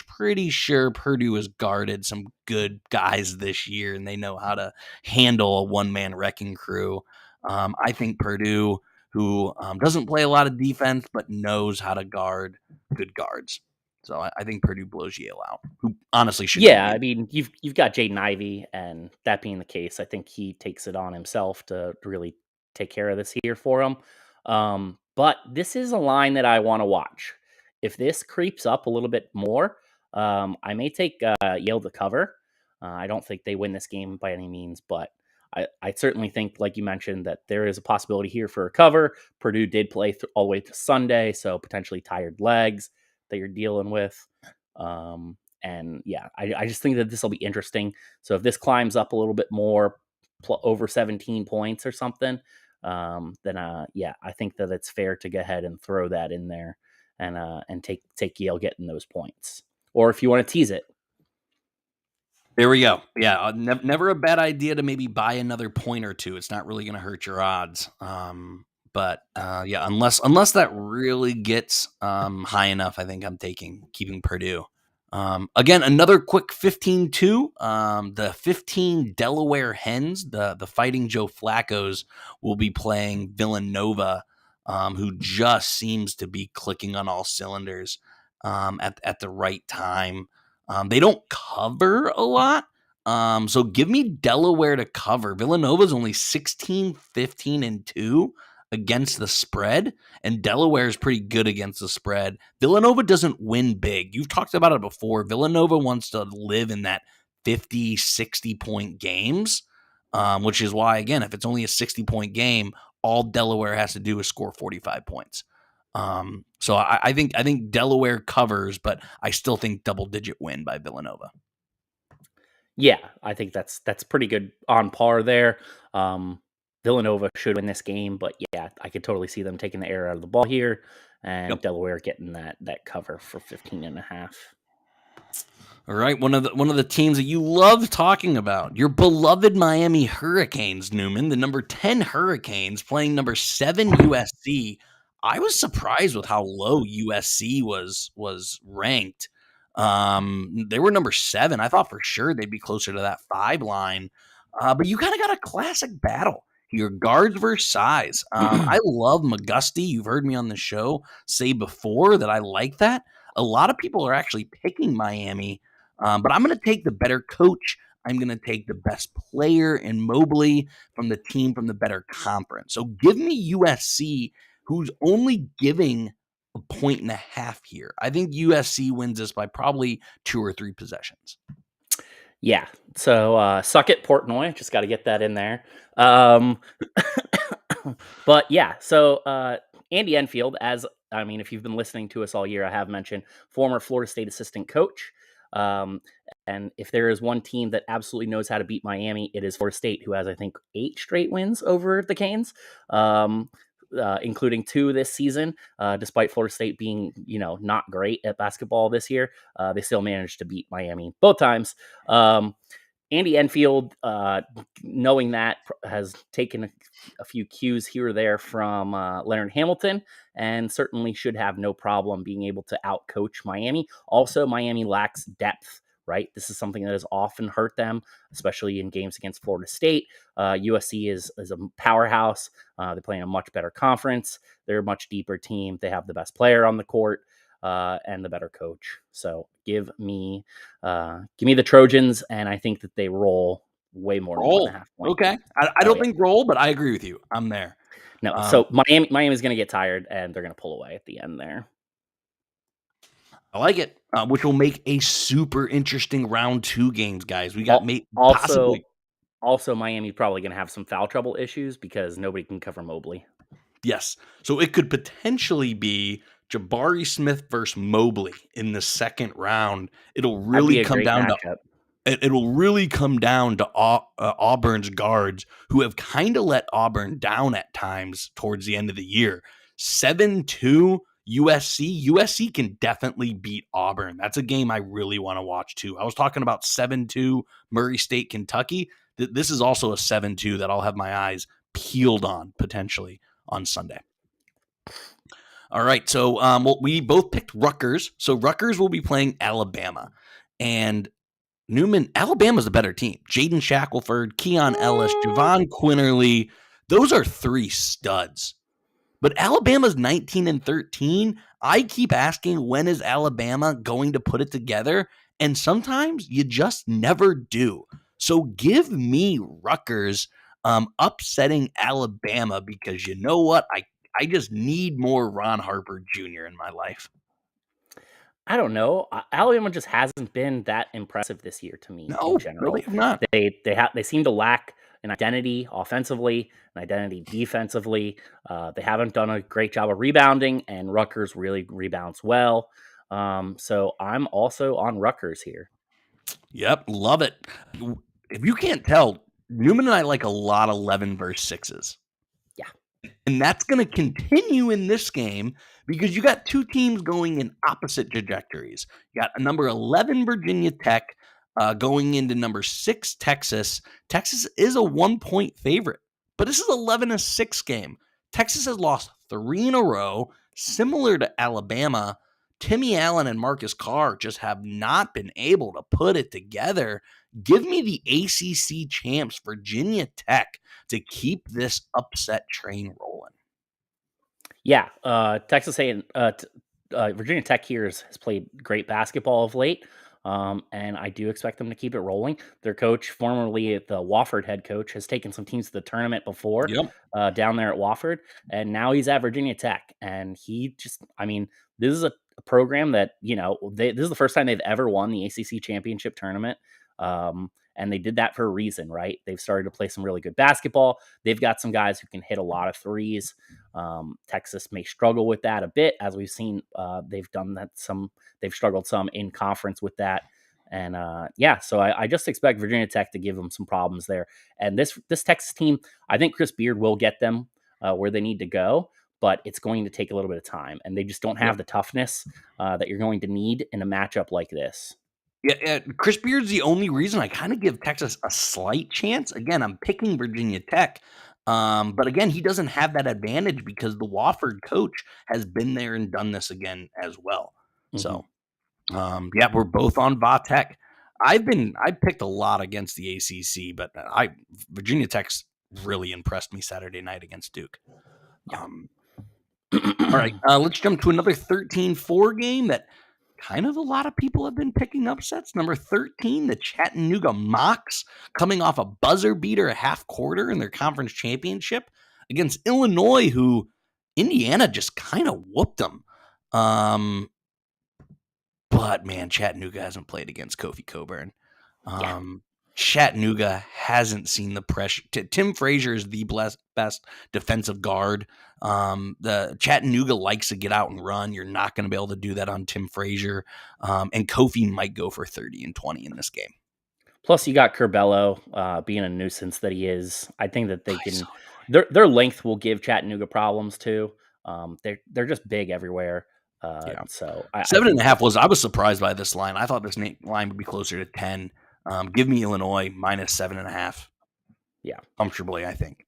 pretty sure Purdue has guarded some good guys this year, and they know how to handle a one-man wrecking crew. I think Purdue, who doesn't play a lot of defense but knows how to guard good guards. So I think Purdue blows Yale out, who honestly should. Yeah, I mean, you've got Jaden Ivey, and that being the case, I think he takes it on himself to really take care of this here for him. But this is a line that I want to watch. If this creeps up a little bit more, I may take Yale to cover. I don't think they win this game by any means, but I certainly think, like you mentioned, that there is a possibility here for a cover. Purdue did play all the way to Sunday, so potentially tired legs that you're dealing with. And yeah, I just think that this will be interesting. So if this climbs up a little bit more, over 17 points or something, then yeah, I think that it's fair to go ahead and throw that in there and take Yale getting those points. Or if you want to tease it. There we go. Yeah, never a bad idea to maybe buy another point or two. It's not really going to hurt your odds. But yeah, unless that really gets high enough, I think I'm keeping Purdue. Again, another quick 15-2. The 15 Delaware Hens, the Fighting Joe Flaccos, will be playing Villanova, who just seems to be clicking on all cylinders at the right time. They don't cover a lot. So give me Delaware to cover. Villanova's only 16, 15, and 2 against the spread, and Delaware is pretty good against the spread. Villanova doesn't win big. You've talked about it before. Villanova wants to live in that 50, 60-point games, which is why, again, if it's only a 60-point game, all Delaware has to do is score 45 points. So I think Delaware covers, but I still think double-digit win by Villanova. Yeah, I think that's pretty good on par there. Villanova should win this game, but yeah, I could totally see them taking the air out of the ball here and Delaware getting that cover for 15.5. All right, one of the teams that you love talking about, your beloved Miami Hurricanes, Newman, the number 10 Hurricanes playing number 7 USC. I was surprised with how low USC was ranked. They were number 7. I thought for sure they'd be closer to that 5 line. But you kind of got a classic battle. Your guards versus size. I love McGusty. You've heard me on the show say before that I like that. A lot of people are actually picking Miami, but I'm going to take the better coach. I'm going to take the best player in Mobley from the team from the better conference. So give me USC, who's only giving 1.5 here. I think USC wins this by probably 2 or 3 possessions. Yeah. So suck it, Portnoy. Just got to get that in there. But yeah, so Andy Enfield, if you've been listening to us all year, I have mentioned former Florida State assistant coach. And if there is one team that absolutely knows how to beat Miami, it is Florida State, who has, I think, 8 straight wins over the Canes. Including 2 this season, despite Florida State being, not great at basketball this year. They still managed to beat Miami both times. Andy Enfield, knowing that, has taken a few cues here or there from Leonard Hamilton, and certainly should have no problem being able to outcoach Miami. Also, Miami lacks depth. Right, this is something that has often hurt them, especially in games against Florida State. USC is a powerhouse. They play in a much better conference. They're a much deeper team. They have the best player on the court and the better coach. So give me the Trojans, and I think that they roll way more than 1.5 points. Okay, I don't think roll, but I agree with you. I'm there. No, so Miami is going to get tired, and they're going to pull away at the end there. I like it, which will make a super interesting round 2 games, guys. We got also Miami probably going to have some foul trouble issues because nobody can cover Mobley. Yes, so it could potentially be Jabari Smith versus Mobley in the second round. It'll really come down to Auburn's guards, who have kind of let Auburn down at times towards the end of the year. 7-2. USC can definitely beat Auburn. That's a game I really want to watch too. I was talking about 7-2 Murray State, Kentucky. This is also a 7-2 that I'll have my eyes peeled on potentially on Sunday. All right. So we both picked Rutgers. So Rutgers will be playing Alabama. And Newman, Alabama's a better team. Jaden Shackelford, Keon Ellis, Javon Quinterly. Those are 3 studs. But Alabama's 19-13. I keep asking, when is Alabama going to put it together? And sometimes you just never do. So give me Rutgers upsetting Alabama, because you know what? I just need more Ron Harper Jr. in my life. I don't know. Alabama just hasn't been that impressive this year to me. No, in general. really not. They seem to lack an identity offensively, an identity defensively. They haven't done a great job of rebounding, and Rutgers really rebounds well. So I'm also on Rutgers here. Yep, love it. If you can't tell, Newman and I like a lot of 11 versus 6s. Yeah. And that's going to continue in this game because you got 2 teams going in opposite trajectories. You got a number 11 Virginia Tech going into number 6 Texas. Texas is a 1-point favorite, but this is 11-6 game. Texas has lost 3 in a row, similar to Alabama. Timmy Allen and Marcus Carr just have not been able to put it together. Give me the ACC champs, Virginia Tech, to keep this upset train rolling. Yeah, Virginia Tech here has played great basketball of late, and I do expect them to keep it rolling. Their coach, formerly the Wofford head coach, has taken some teams to the tournament before down there at Wofford, and now he's at Virginia Tech. And this is a program that, this is the first time they've ever won the ACC championship tournament. And they did that for a reason, right? They've started to play some really good basketball. They've got some guys who can hit a lot of threes. Texas may struggle with that a bit, as we've seen. They've done that they've struggled some in conference with that. And so I just expect Virginia Tech to give them some problems there. And this Texas team, I think Chris Beard will get them where they need to go, but it's going to take a little bit of time. And they just don't have the toughness that you're going to need in a matchup like this. Yeah, Chris Beard's the only reason I kind of give Texas a slight chance. Again, I'm picking Virginia Tech. But again, he doesn't have that advantage because the Wofford coach has been there and done this again as well. Mm-hmm. So, we're both on Va Tech. I picked a lot against the ACC, but Virginia Tech's really impressed me Saturday night against Duke. All right, let's jump to another 13-4 game that kind of a lot of people have been picking upsets. Number 13, the Chattanooga Mocs, coming off a buzzer beater a half quarter in their conference championship against Illinois, who Indiana just kind of whooped them. But man, Chattanooga hasn't played against Kofi Cockburn. Chattanooga hasn't seen the pressure. Tim Frazier is the best defensive guard. The Chattanooga likes to get out and run. You're not going to be able to do that on Tim Frazier. And Kofi might go for 30 and 20 in this game. Plus, you got Curbelo being a nuisance that he is. I think that they can. Their length will give Chattanooga problems too. They're just big everywhere. So 7.5 I was surprised by this line. I thought this line would be closer to 10. Give me Illinois minus 7.5. Yeah, comfortably, I think.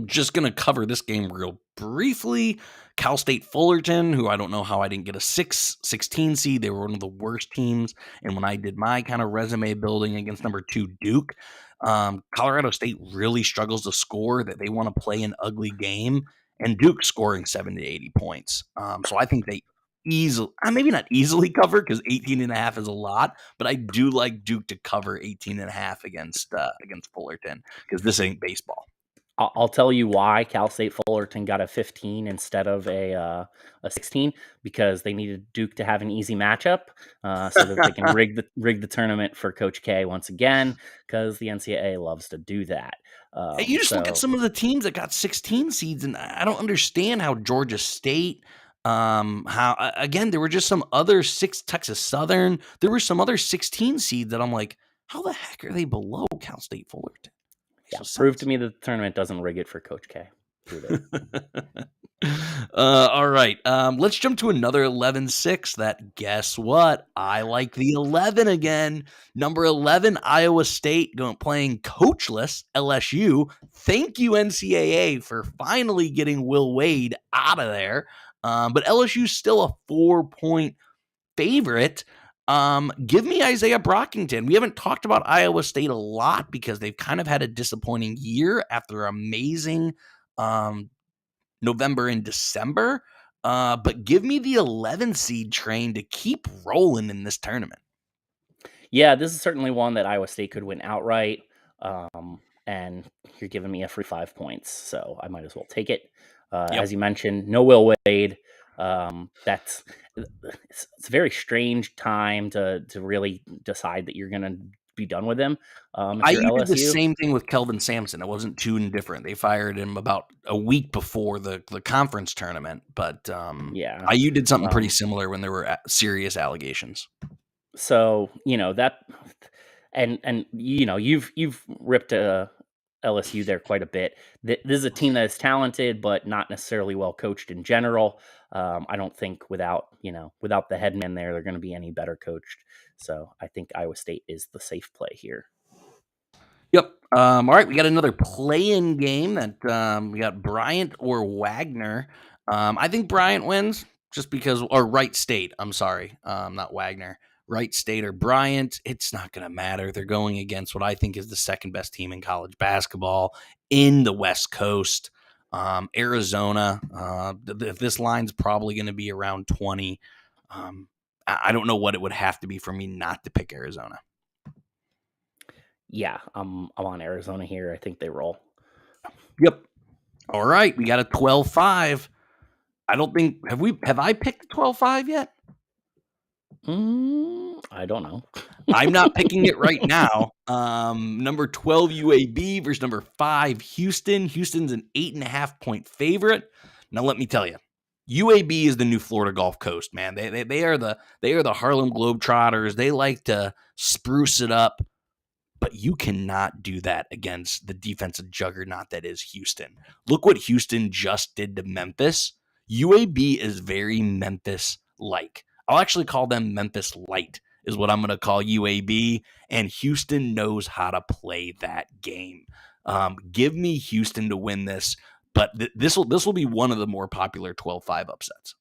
Just going to cover this game real briefly. Cal State Fullerton, who I don't know how I didn't get a 16 seed. They were one of the worst teams. And when I did my kind of resume building against number 2 Duke, Colorado State really struggles to score, that they want to play an ugly game. And Duke scoring 70 to 80 points. So I think they maybe not easily cover, because 18.5 is a lot, but I do like Duke to cover 18.5 against Fullerton, because this ain't baseball. I'll tell you why Cal State Fullerton got a 15 instead of a 16, because they needed Duke to have an easy matchup so that they can rig the tournament for Coach K once again, because the NCAA loves to do that. You just look at some of the teams that got 16 seeds, and I don't understand how Georgia State. There were just some other Texas Southern. There were some other 16 seeds that I'm like, how the heck are they below Cal State Fullerton? Yeah, prove to me that the tournament doesn't rig it for Coach K. All right. Let's jump to another 11-6 that, guess what? I like the 11 again. Number 11, Iowa State playing coachless LSU. Thank you, NCAA, for finally getting Will Wade out of there. But LSU's still a 4-point favorite. Give me Isaiah Brockington. We haven't talked about Iowa State a lot because they've kind of had a disappointing year after amazing November and December. But give me the 11 seed train to keep rolling in this tournament. Yeah, this is certainly one that Iowa State could win outright. And you're giving me a free 5 points, so I might as well take it. As you mentioned, no Will Wade. It's a very strange time to really decide that you're going to be done with him. I did the same thing with Kelvin Sampson. It wasn't too indifferent. They fired him about a week before the conference tournament, but IU did something pretty similar when there were serious allegations. So that, and you've ripped LSU there quite a bit. This is a team that is talented, but not necessarily well coached in general. I don't think without the headman there, they're going to be any better coached. So I think Iowa State is the safe play here. Yep. All right. We got another play-in game that we got Bryant or Wagner. I think Bryant wins just because, or Wright State. I'm sorry. Not Wagner. Wright State or Bryant. It's not going to matter. They're going against what I think is the second best team in college basketball in the West Coast. Arizona. This line's probably going to be around 20. I don't know what it would have to be for me not to pick Arizona. Yeah, I'm on Arizona here. I think they roll. Yep. All right, we got a 12-5. I don't think have I picked the 12-5 yet? I don't know. I'm not picking it right now. Number 12 UAB versus number 5 Houston. Houston's an 8.5-point favorite. Now let me tell you, UAB is the new Florida Gulf Coast, man. They are the Harlem Globetrotters. They like to spruce it up. But you cannot do that against the defensive juggernaut that is Houston. Look what Houston just did to Memphis. UAB is very Memphis-like. I'll actually call them Memphis Light is what I'm going to call UAB, and Houston knows how to play that game. Give me Houston to win this, but this will be one of the more popular 12-5 upsets.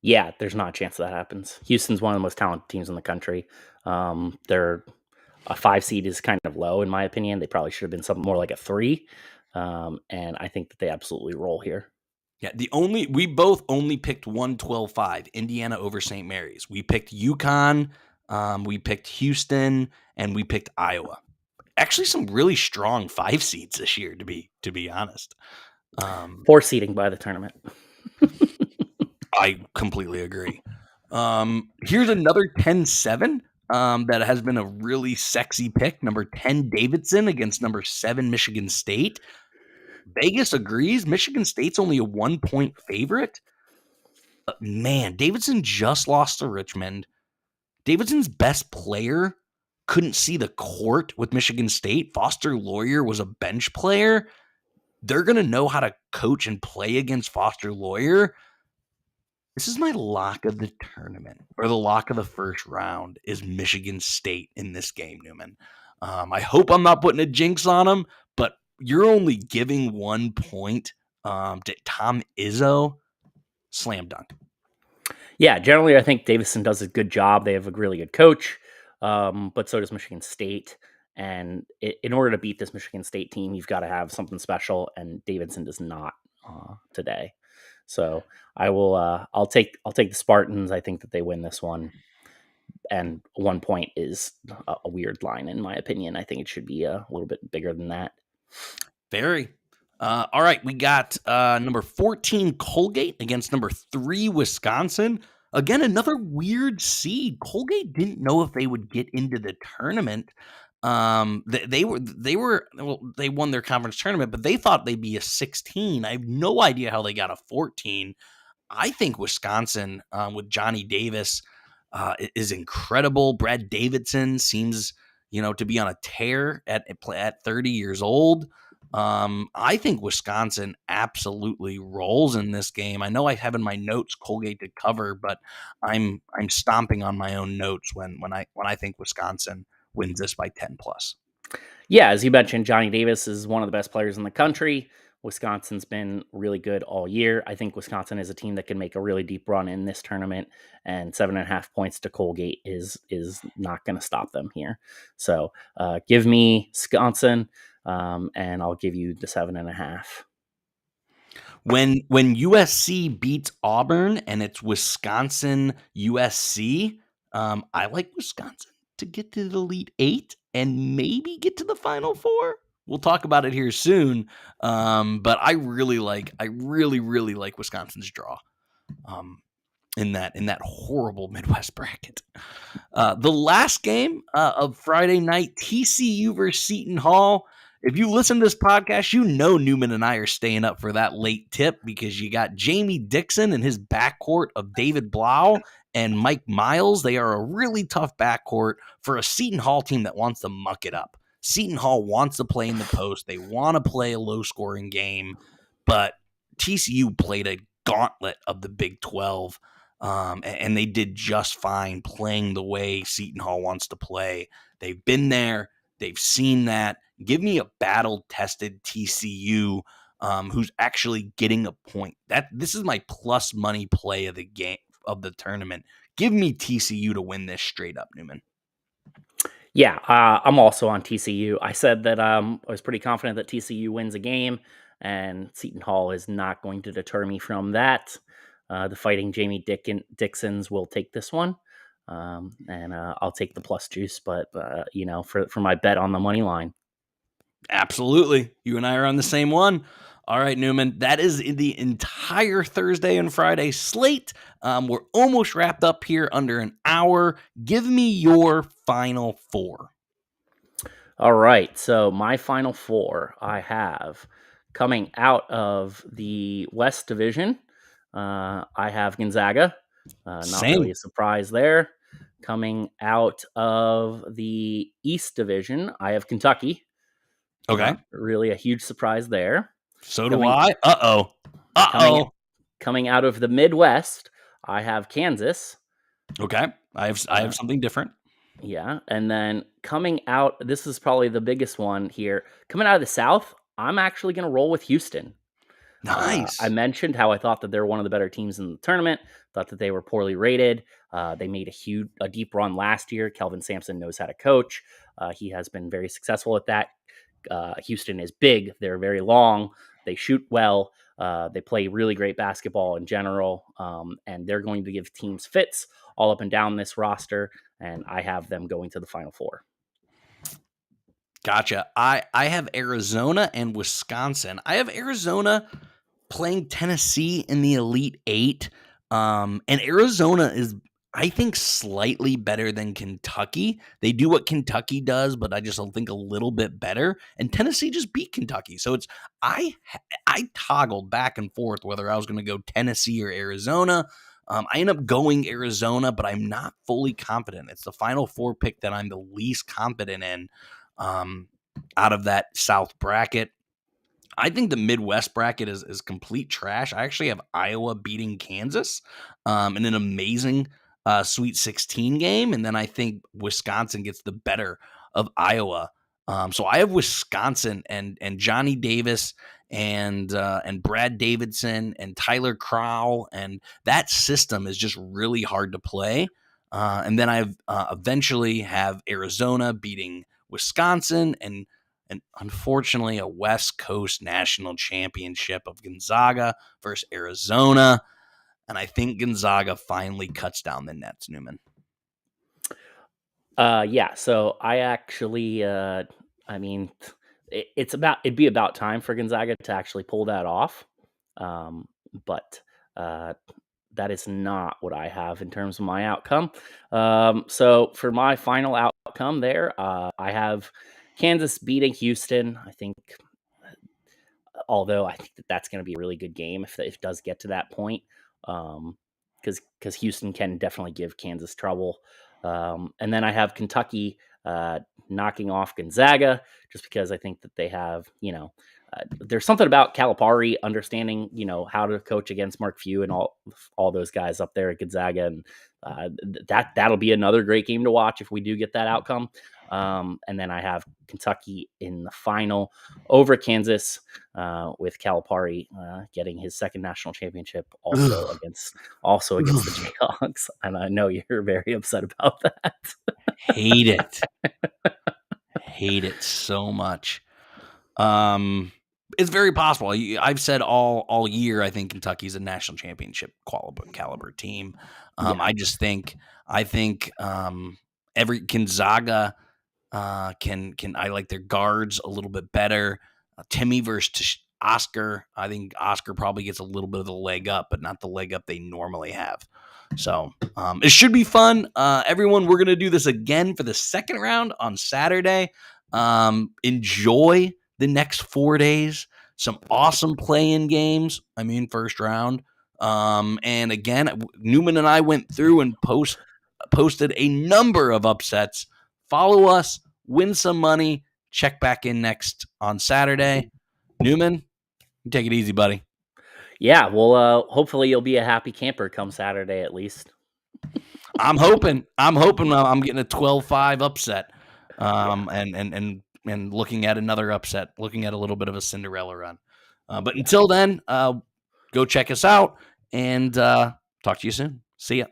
Yeah, there's not a chance that happens. Houston's one of the most talented teams in the country. They're a 5 seed is kind of low, in my opinion. They probably should have been something more like a 3. And I think that they absolutely roll here. Yeah, we both only picked 12-5, Indiana over St. Mary's. We picked UConn, we picked Houston, and we picked Iowa. Actually, some really strong 5 seeds this year, to be honest. 4 seeding by the tournament. I completely agree. Here's another 10-7. That has been a really sexy pick. Number 10, Davidson against number 7, Michigan State. Vegas agrees. Michigan State's only a 1-point favorite. But man, Davidson just lost to Richmond. Davidson's best player couldn't see the court with Michigan State. Foster Loyer was a bench player. They're going to know how to coach and play against Foster Loyer. This is my lock of the tournament, or the lock of the first round, is Michigan State in this game, Newman. I hope I'm not putting a jinx on them, but you're only giving 1 point to Tom Izzo. Slam dunk. Yeah, generally I think Davidson does a good job. They have a really good coach, but so does Michigan State. And in order to beat this Michigan State team, you've got to have something special, and Davidson does not today. So I will. I'll take the Spartans. I think that they win this one, and 1 point is a weird line in my opinion. I think it should be a little bit bigger than that. Very. All right, we got number 14 Colgate against number 3 Wisconsin. Again, another weird seed. Colgate didn't know if they would get into the tournament. They won their conference tournament, but they thought they'd be a 16. I have no idea how they got a 14. I think Wisconsin with Johnny Davis is incredible. Brad Davidson seems, to be on a tear at 30 years old. I think Wisconsin absolutely rolls in this game. I know I have in my notes Colgate to cover, but I'm stomping on my own notes when I think Wisconsin wins this by 10 plus. Yeah, as you mentioned, Johnny Davis is one of the best players in the country. Wisconsin's been really good all year. I think Wisconsin is a team that can make a really deep run in this tournament, and 7.5 points to Colgate is not going to stop them here. So give me Wisconsin, and I'll give you the 7.5. When USC beats Auburn and it's Wisconsin USC, I like Wisconsin to get to the Elite Eight and maybe get to the Final Four. We'll talk about it here soon. But I really like Wisconsin's draw in that horrible Midwest bracket. The last game of Friday night, TCU versus Seton Hall. If you listen to this podcast, you know Newman and I are staying up for that late tip because you got Jamie Dixon and his backcourt of David Blau and Mike Miles. They are a really tough backcourt for a Seton Hall team that wants to muck it up. Seton Hall wants to play in the post. They want to play a low-scoring game, but TCU played a gauntlet of the Big 12, and they did just fine playing the way Seton Hall wants to play. They've been there. They've seen that. Give me a battle-tested TCU who's actually getting a point. This is my plus money play of the game of the tournament. Give me TCU to win this straight up, Newman. Yeah, I'm also on TCU. I said that I was pretty confident that TCU wins a game, and Seton Hall is not going to deter me from that. The Fighting Jamie Dixons will take this one. And I'll take the plus juice, but for my bet on the money line. Absolutely. You and I are on the same one. All right, Newman, that is the entire Thursday and Friday slate. We're almost wrapped up here under an hour. Give me your final four. All right. So my final four, I have coming out of the West Division. I have Gonzaga. Not really a surprise there. Coming out of the East Division, I have Kentucky. Okay. Really a huge surprise there. So do I. Uh-oh. Coming out of the Midwest, I have Kansas. Okay. I have something different. Yeah. And then coming out, this is probably the biggest one here. Coming out of the South, I'm actually going to roll with Houston. Nice. I mentioned how I thought that they're one of the better teams in the tournament, thought that they were poorly rated. They made a deep run last year. Kelvin Sampson knows how to coach. He has been very successful at that. Houston is big. They're very long. They shoot well. They play really great basketball in general. And they're going to give teams fits all up and down this roster. And I have them going to the Final Four. Gotcha. I have Arizona and Wisconsin. I have Arizona playing Tennessee in the Elite Eight. And Arizona is, I think, slightly better than Kentucky. They do what Kentucky does, but I just think a little bit better. And Tennessee just beat Kentucky. So it's I toggled back and forth whether I was going to go Tennessee or Arizona. I end up going Arizona, but I'm not fully confident. It's the Final Four pick that I'm the least confident in out of that South bracket. I think the Midwest bracket is complete trash. I actually have Iowa beating Kansas in an amazing Sweet 16 game. And then I think Wisconsin gets the better of Iowa. So I have Wisconsin and Johnny Davis and Brad Davidson and Tyler Crowell. And that system is just really hard to play. And then I eventually have Arizona beating Wisconsin and unfortunately a West Coast national championship of Gonzaga versus Arizona. And I think Gonzaga finally cuts down the nets, Newman. Yeah. So I actually, it'd be about time for Gonzaga to actually pull that off. But that is not what I have in terms of my outcome. So for my final outcome there, I have Kansas beating Houston. I think, although I think that's going to be a really good game if it does get to that point, because Houston can definitely give Kansas trouble. And then I have Kentucky knocking off Gonzaga, just because I think that they have, there's something about Calipari understanding, how to coach against Mark Few and all those guys up there at Gonzaga, and that'll be another great game to watch if we do get that outcome. And then I have Kentucky in the final over Kansas, with Calipari getting his second national championship, also against the Jayhawks. And I know you're very upset about that. Hate it. Hate it so much. It's very possible. I've said all year, I think Kentucky's a national championship caliber team. I think every Gonzaga can I like their guards a little bit better. Timmy versus Oscar. I think Oscar probably gets a little bit of the leg up, but not the leg up they normally have. So it should be fun. Everyone, we're going to do this again for the second round on Saturday. Enjoy the next 4 days. Some awesome play-in games. First round. And again, Newman and I went through and posted a number of upsets. Follow us, win some money, check back in next on Saturday. Newman, take it easy, buddy. Yeah, well, hopefully you'll be a happy camper come Saturday at least. I'm hoping I'm getting a 12-5 upset. And looking at another upset, looking at a little bit of a Cinderella run. But until then, go check us out and talk to you soon. See ya.